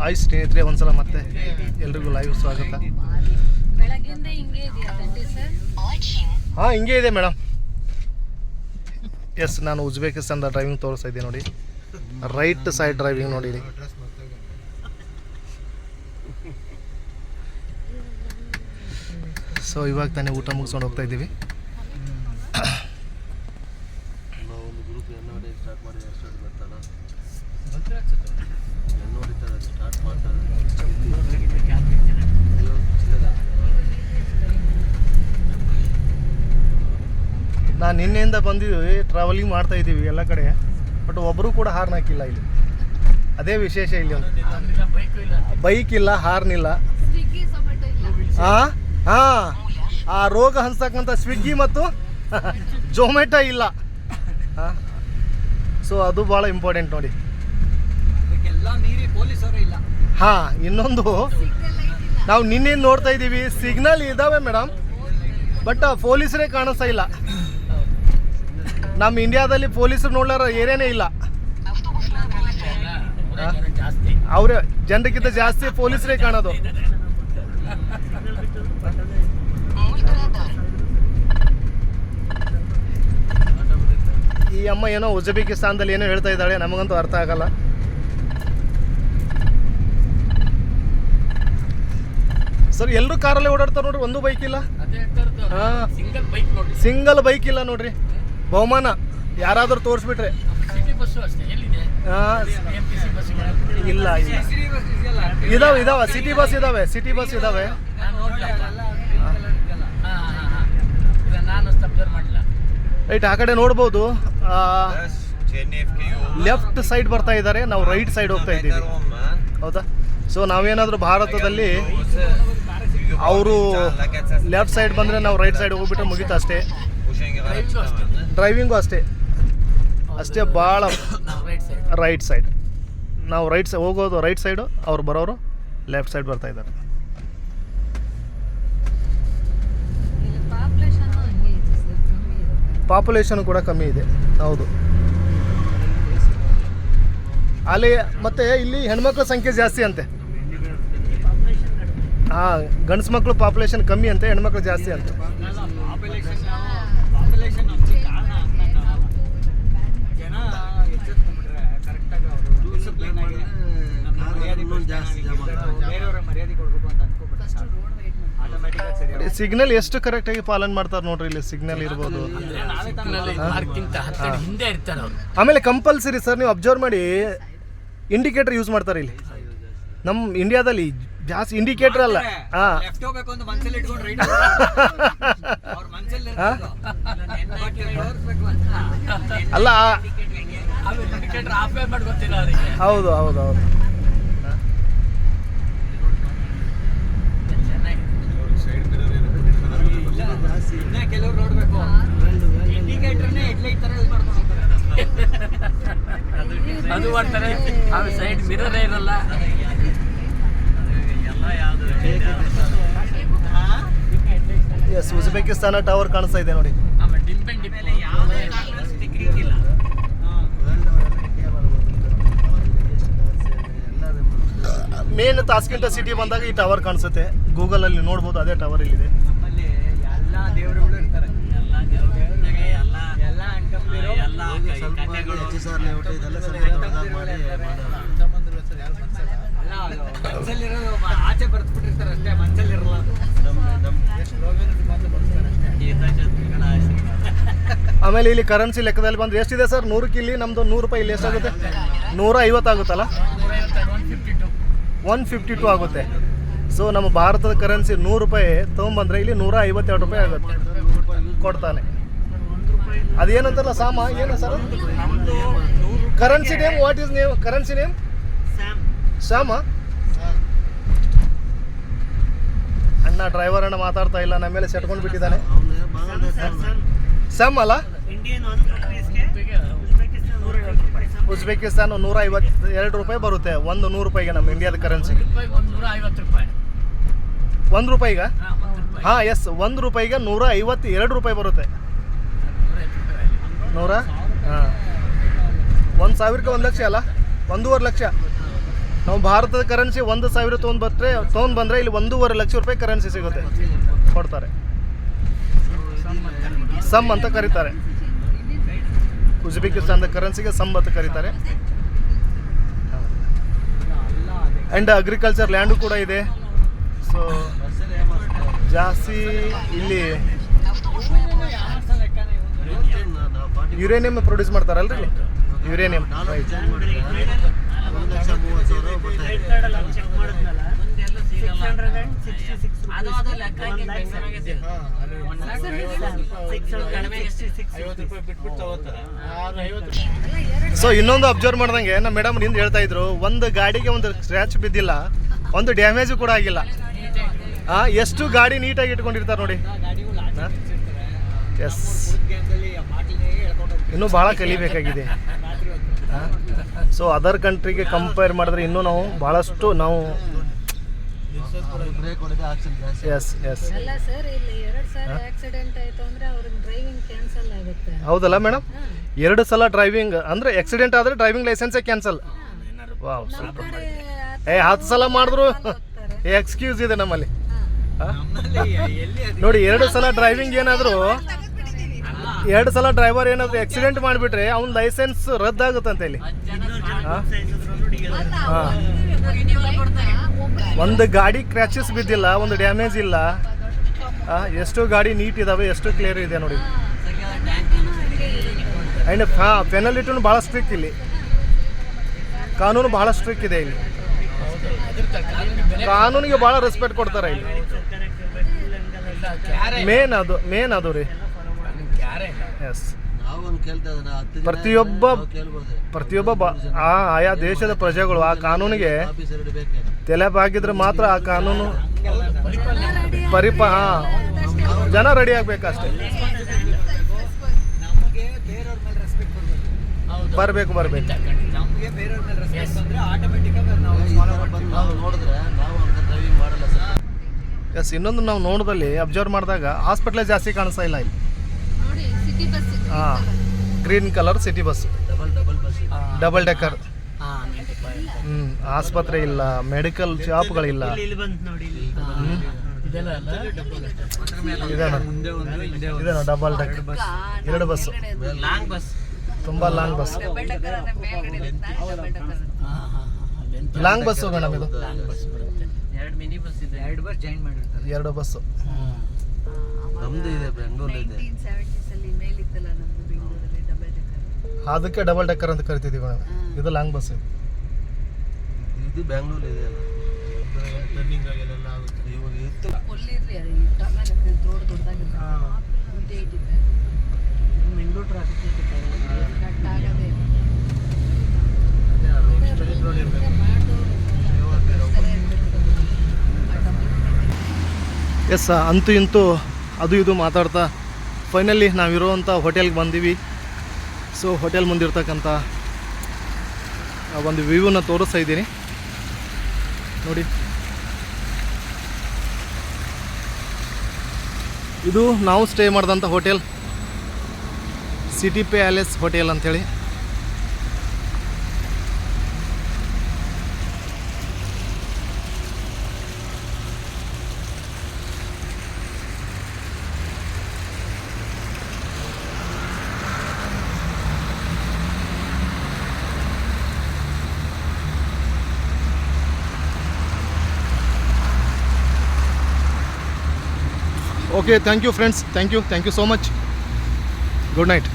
Hi ಸ್ನೇಹಿತರೆ, ಒಂದ್ಸಲ ಮತ್ತೆ ಎಲ್ರಿಗೂ ಲೈವ್ ಸ್ವಾಗತ. ಹಾಂ, ಹಿಂಗೆ ಇದೆ ಮೇಡಮ್. ಎಸ್, ನಾನು ಉಜ್ಬೇಕಿಸ್ತಾನದ ಡ್ರೈವಿಂಗ್ ತೋರಿಸ್ತಾ ಇದ್ದೀನಿ ನೋಡಿ. ರೈಟ್ ಸೈಡ್ ಡ್ರೈವಿಂಗ್ ನೋಡಿ. ಸೊ ಇವಾಗ ತಾನೇ ಊಟ ಮುಗಿಸ್ಕೊಂಡು ಹೋಗ್ತಾ ಇದ್ದೀವಿ. ನಾನು ನಿನ್ನೆಯಿಂದ ಬಂದಿದ್ದೀವಿ, ಟ್ರಾವೆಲಿಂಗ್ ಮಾಡ್ತಾ ಇದ್ದೀವಿ ಎಲ್ಲ ಕಡೆ. ಬಟ್ ಒಬ್ಬರು ಕೂಡ ಹಾರ್ನ್ ಹಾಕಿಲ್ಲ ಇಲ್ಲಿ. ಅದೇ ವಿಶೇಷ ಇಲ್ಲಿ. ಒಂದು ಬೈಕ್ ಇಲ್ಲ, ಹಾರ್ನ್ ಇಲ್ಲ. ಹಾಂ ಹಾಂ, ಆ ರೋಗ ಹಂಚತಕ್ಕಂಥ ಸ್ವಿಗ್ಗಿ ಮತ್ತು ಜೊಮ್ಯಾಟೊ ಇಲ್ಲ. ಹಾಂ, ಸೊ ಅದು ಭಾಳ ಇಂಪಾರ್ಟೆಂಟ್ ನೋಡಿ. ಹಾಂ, ಇನ್ನೊಂದು ನಾವು ನಿನ್ನೆ ನೋಡ್ತಾ ಇದ್ದೀವಿ, ಸಿಗ್ನಲ್ ಇದ್ದಾವೆ ಮೇಡಮ್, ಬಟ್ ಪೊಲೀಸರೇ ಕಾಣಿಸ್ತಾ ಇಲ್ಲ. ನಮ್ಮ ಇಂಡಿಯಾದಲ್ಲಿ ಪೊಲೀಸರು ನೋಡ್ಲಾರ ಏರಿಯಾನೇ ಇಲ್ಲ. ಅವರೇ ಜನರಿಗಿಂತ ಜಾಸ್ತಿ ಪೊಲೀಸರೇ ಕಾಣೋದು. ಈ ಅಮ್ಮ ಏನೋ ಉಜ್ಬೇಕಿಸ್ತಾನದಲ್ಲಿ ಏನೋ ಹೇಳ್ತಾ ಇದ್ದಾಳೆ, ನಮಗಂತೂ ಅರ್ಥ ಆಗಲ್ಲ. ಸರ್, ಎಲ್ಲರೂ ಕಾರಲ್ಲೇ ಓಡಾಡ್ತಾರೆ ನೋಡ್ರಿ, ಒಂದು ಬೈಕ್ ಇಲ್ಲ. ಹಾಂ, ಸಿಂಗಲ್ ಬೈಕ್ ಇಲ್ಲ ನೋಡ್ರಿ. ಬಹುಮಾನ ಯಾರಾದರೂ ತೋರಿಸ್ಬಿಟ್ರೆ. ಇಲ್ಲ ಇದಾವೆ ಸಿಟಿ ಬಸ್ ಇದಾವೆ. ರೈಟ್, ಆ ಕಡೆ ನೋಡ್ಬೋದು. ಲೆಫ್ಟ್ ಸೈಡ್ ಬರ್ತಾ ಇದ್ದಾರೆ, ನಾವು ರೈಟ್ ಸೈಡ್ ಹೋಗ್ತಾ ಇದ್ದೀವಿ. ಹೌದಾ? ಸೊ ನಾವೇನಾದರೂ ಭಾರತದಲ್ಲಿ ಅವರು ಲೆಫ್ಟ್ ಸೈಡ್ ಬಂದರೆ ನಾವು ರೈಟ್ ಸೈಡ್ ಹೋಗ್ಬಿಟ್ರೆ ಮುಗೀತು ಅಷ್ಟೇ. ಡ್ರೈವಿಂಗು ಅಷ್ಟೇ ಭಾಳ ರೈಟ್ ಸೈಡ್. ನಾವು ರೈಟ್ ಸೈಡ್ ಹೋಗೋದು ರೈಟ್ ಸೈಡು, ಅವ್ರು ಬರೋರು ಲೆಫ್ಟ್ ಸೈಡ್ ಬರ್ತಾ ಇದ್ದಾರೆ. ಪಾಪ್ಯುಲೇಷನ್ ಕೂಡ ಕಮ್ಮಿ ಇದೆ. ಹೌದು, ಅಲ್ಲಿ ಮತ್ತೆ ಇಲ್ಲಿ ಹೆಣ್ಮಕ್ಳ ಸಂಖ್ಯೆ ಜಾಸ್ತಿ ಅಂತೆ. ಹಾಂ, ಗಂಡ್ಸು ಮಕ್ಕಳು ಪಾಪ್ಯುಲೇಷನ್ ಕಮ್ಮಿ ಅಂತೆ, ಹೆಣ್ಮಕ್ಳು ಜಾಸ್ತಿ ಅಂತೆ. ಸಿಗ್ನಲ್ ಎಷ್ಟು ಕರೆಕ್ಟಾಗಿ ಪಾಲನೆ ಮಾಡ್ತಾರೆ ನೋಡ್ರಿ. ಇಲ್ಲಿ ಸಿಗ್ನಲ್ ಇರ್ಬೋದು. ಆಮೇಲೆ ಕಂಪಲ್ಸರಿ ಸರ್, ನೀವು ಅಬ್ಸರ್ವ್ ಮಾಡಿ, ಇಂಡಿಕೇಟರ್ ಯೂಸ್ ಮಾಡ್ತಾರೆ ಇಲ್ಲಿ. ನಮ್ಮ ಇಂಡಿಯಾದಲ್ಲಿ ಜಾಸ್ತಿ ಇಂಡಿಕೇಟರ್ ಅಲ್ಲ. ಹಾಂ, ಅಲ್ಲ, ಹೌದು ಹೌದು ಹೌದು. ಕೆಲವರು ನೋಡ್ಬೇಕು, ಅದು ಮಾಡ್ತಾರೆ, ಸೈಡ್ ಮಿರರ್ ಇರಲ್ಲ. ಎಸ್, ಉಜ್ಬೇಕಿಸ್ತಾನ ಟವರ್ ಕಾಣಿಸ್ತಾ ಇದೆ ನೋಡಿ. ಮೇನ್ ತಾಸ್ಕಿಂಟ ಸಿಟಿ ಬಂದಾಗ ಈ ಟವರ್ ಕಾಣಿಸುತ್ತೆ. ಗೂಗಲಲ್ಲಿ ನೋಡ್ಬೋದು, ಅದೇ ಟವರ್ ಇಲ್ಲಿದೆ. ಎಲ್ಲ ದೇವರುಗಳು ಇರ್ತಾರೆ, ಆಚೆ ಬರ್ತ್ಬಿಟ್ಟಿರ್ತಾರೆ ಅಷ್ಟೇ, ಮನ್ಸಲ್ಲಿರಲ್ಲ. ಆಮೇಲೆ ಇಲ್ಲಿ ಕರೆನ್ಸಿ ಲೆಕ್ಕದಲ್ಲಿ ಬಂದ್ರೆ ಎಷ್ಟಿದೆ ಸರ್? 100ಕ್ಕೆ ಇಲ್ಲಿ ನಮ್ದು 100 ರೂಪಾಯಿ ಇಲ್ಲಿ ಎಷ್ಟಾಗುತ್ತೆ? 150 ಆಗುತ್ತಲ್ಲ, 152 ಆಗುತ್ತೆ. ಸೊ ನಮ್ಮ ಭಾರತದ ಕರೆನ್ಸಿ 100 ರೂಪಾಯಿ ತೊಗೊಂಬಂದ್ರೆ ಇಲ್ಲಿ 152 ರೂಪಾಯಿ ಆಗುತ್ತೆ, ಕೊಡ್ತಾನೆ. ಅದೇನಂತಾರಲ್ಲ, ಸಾಮ ಏನು sir currency name? What is name currency name? Shyama ಅಣ್ಣ, ಡ್ರೈವರ್ ಅಣ್ಣ ಮಾತಾಡ್ತಾ ಇಲ್ಲ, ನಮ್ಮ ಮೇಲೆ ಸೆಟ್ಕೊಂಡು ಬಿಟ್ಟಿದ್ದಾನೆ. ಸ್ಯಾಮ್ ಅಲ್ಲ, ಉಜ್ಬೇಕಿಸ್ತಾನ 152 ರೂಪಾಯಿ ಬರುತ್ತೆ. 100 ರೂಪಾಯಿಗೆ ನಮ್ಮ ಇಂಡಿಯಾದ ಕರೆನ್ಸಿ 1 ರೂಪಾಯಿಗ? ಹಾಂ, ಎಸ್, 1 ರೂಪಾಯಿಗೆ 152 ರೂಪಾಯಿ ಬರುತ್ತೆ. 100? ಹಾಂ, 1,000ಕ್ಕೆ 1 ಲಕ್ಷ ಅಲ್ಲ, 1.5 ಲಕ್ಷ. ನಾವು ಭಾರತದ ಕರೆನ್ಸಿ 1,000 ತೊಗೊಂಡು ಬಂದರೆ ಇಲ್ಲಿ 1.5 ಲಕ್ಷ ರೂಪಾಯಿ ಕರೆನ್ಸಿ ಸಿಗುತ್ತೆ, ಕೊಡ್ತಾರೆ. ಸಮ್ ಅಂತ ಕರೀತಾರೆ. ಉಜ್ಬೇಕಿಸ್ತಾನದ ಕರೆನ್ಸಿಗೆ ಸಮ್ ಅಂತ ಕರೀತಾರೆ. ಆ್ಯಂಡ್ ಅಗ್ರಿಕಲ್ಚರ್ ಲ್ಯಾಂಡು ಕೂಡ ಇದೆ. ಸೊ ಜಾಸ್ತಿ ಇಲ್ಲಿ ಯುರೇನಿಯಂ ಪ್ರೊಡ್ಯೂಸ್ ಮಾಡ್ತಾರಲ್ರಿ, ಇಲ್ಲಿ ಯುರೇನಿಯಂ. ಸೊ ಇನ್ನೊಂದು ಅಬ್ಸರ್ವ್ ಮಾಡ್ದಂಗೆ ನಮ್ಮ ಮೇಡಮ್ ಹಿಂದೆ ಹೇಳ್ತಾ ಇದ್ರು, ಒಂದು ಗಾಡಿಗೆ ಒಂದು ಸ್ಕ್ರ್ಯಾಚ್ ಬಿದ್ದಿಲ್ಲ, ಒಂದು ಡ್ಯಾಮೇಜು ಕೂಡ ಆಗಿಲ್ಲ. ಎಷ್ಟು ಗಾಡಿ ನೀಟಾಗಿ ಇಟ್ಕೊಂಡಿರ್ತಾರೆ ನೋಡಿ. ಎಸ್, ಇನ್ನೂ ಭಾಳ ಕಲಿಬೇಕಾಗಿದೆ. ಸೊ ಅದರ್ ಕಂಟ್ರಿಗೆ ಕಂಪೇರ್ ಮಾಡಿದ್ರೆ ಇನ್ನೂ ನಾವು ಭಾಳಷ್ಟು ನಾವು ಎಸ್ ಎಸ್ ಹೌದಲ್ಲ ಮೇಡಮ್? 2 ಸಲ ಡ್ರೈವಿಂಗ್ ಅಂದರೆ ಆಕ್ಸಿಡೆಂಟ್ ಆದರೆ ಡ್ರೈವಿಂಗ್ ಲೈಸೆನ್ಸೇ ಕ್ಯಾನ್ಸಲ್. Wow, super. 10 ಸಲ ಮಾಡಿದ್ರು ಎಕ್ಸ್ಕ್ಯೂಸ್ ಇದೆ ನಮ್ಮಲ್ಲಿ. ನೋಡಿ, 2 ಸಲ ಡ್ರೈವಿಂಗ್ ಏನಾದರೂ 2 ಸಲ ಡ್ರೈವರ್ ಏನಾದರೂ ಆಕ್ಸಿಡೆಂಟ್ ಮಾಡಿಬಿಟ್ರೆ ಅವ್ನ ಲೈಸೆನ್ಸ್ ರದ್ದಾಗುತ್ತಂತೆ ಇಲ್ಲಿ. ಒಂದು ಗಾಡಿ ಕ್ರ್ಯಾಚಸ್ ಬಿದ್ದಿಲ್ಲ, ಒಂದು ಡ್ಯಾಮೇಜ್ ಇಲ್ಲ. ಎಷ್ಟು ಗಾಡಿ ನೀಟ್ ಇದಾವೆ, ಎಷ್ಟು ಕ್ಲಿಯರ್ ಇದೆ ನೋಡಿ. ಆ್ಯಂಡ್ ಪೆನಲ್ಟಿನೂ ಭಾಳ ಸ್ಟ್ರಿಕ್ ಇಲ್ಲಿ, ಕಾನೂನು ಭಾಳ ಸ್ಟ್ರಿಕ್ ಇದೆ ಇಲ್ಲಿ. ಕಾನೂನಿಗೆ ಭಾಳ ರೆಸ್ಪೆಕ್ಟ್ ಕೊಡ್ತಾರೆ ಇಲ್ಲಿ. ಮೇನ್ ಅದು ರೀ. ಎಸ್, ಪ್ರತಿಯೊಬ್ಬ ಆಯಾ ದೇಶದ ಪ್ರಜೆಗಳು ಆ ಕಾನೂನಿಗೆ ತಲೆ ಬಾಗಿದ್ರೆ ಮಾತ್ರ ಆ ಕಾನೂನು ಜನ ರೆಡಿ ಆಗ್ಬೇಕಷ್ಟೇ. ಬರಬೇಕು. ಎಸ್, ಇನ್ನೊಂದು ನಾವು ನೋಡೋದಲ್ಲಿ ಅಬ್ಸರ್ವ್ ಮಾಡಿದಾಗ ಹಾಸ್ಪಿಟ್ಲೇ ಜಾಸ್ತಿ ಕಾಣಿಸ್ತಾ ಇಲ್ಲ ಇಲ್ಲಿ. Green colour city bus, double decker. ಆಸ್ಪತ್ರೆ ಇಲ್ಲ, ಮೆಡಿಕಲ್ ಶಾಪ್ಗಳಿಲ್ಲ. ಇದೇನೋ ಡಬಲ್ ಡೆಕ್ಕರ್ 2 ಬಸ್ಸು, ತುಂಬ long bus. Long bus madam ಇದು. 2 ಬಸ್ಸು ನಮ್ದು ಇದೆ, ಬೆಂಗಳೂರು ಇದೆ. ಅದಕ್ಕೆ ಡಬಲ್ ಡೆಕ್ಕರ್ ಅಂತ ಕರಿತಿದ್ದೀವಿ ಮೇಡಮ್. ಇದು ಲಾಂಗ್ ಬಸ್. ಇದು ಬೆಂಗಳೂರು ಇದೆ. ಎಸ್, ಅಂತೂ ಇಂತೂ ಅದು ಇದು ಮಾತಾಡ್ತಾ ಫೈನಲಿ ನಾವಿರುವಂಥ ಹೋಟೆಲ್ಗೆ ಬಂದೀವಿ. ಸೊ ಹೋಟೆಲ್ ಮುಂದಿರ್ತಕ್ಕಂಥ ಒಂದು ವ್ಯೂನ ತೋರಿಸ್ತಾ ಇದ್ದೀನಿ ನೋಡಿ. ಇದು ನಾವು ಸ್ಟೇ ಮಾಡಿದಂಥ ಹೋಟೆಲ್ ಸಿಟಿ ಪ್ಯಾಲೇಸ್ ಹೋಟೆಲ್ ಅಂಥೇಳಿ. Okay, thank you friends, thank you so much. Good night.